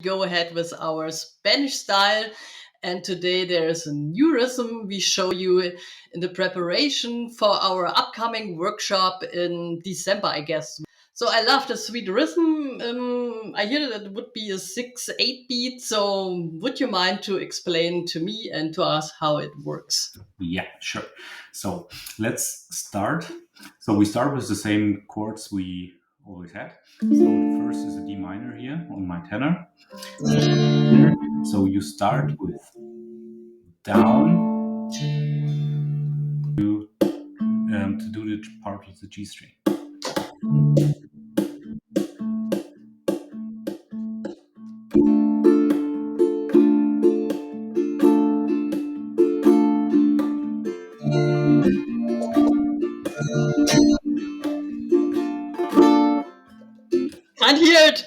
go ahead with our Spanish style. And today there is a new rhythm we show you in the preparation for our upcoming workshop in December, I guess. So I love the sweet rhythm. I hear that it would be a 6/8 beat. So would you mind to explain to me and to us how it works? Yeah, sure. So let's start. So we start with the same chords we always had. So the first is a D minor here on my tenor. So you start with down to do the part of the G string. Can't hear it.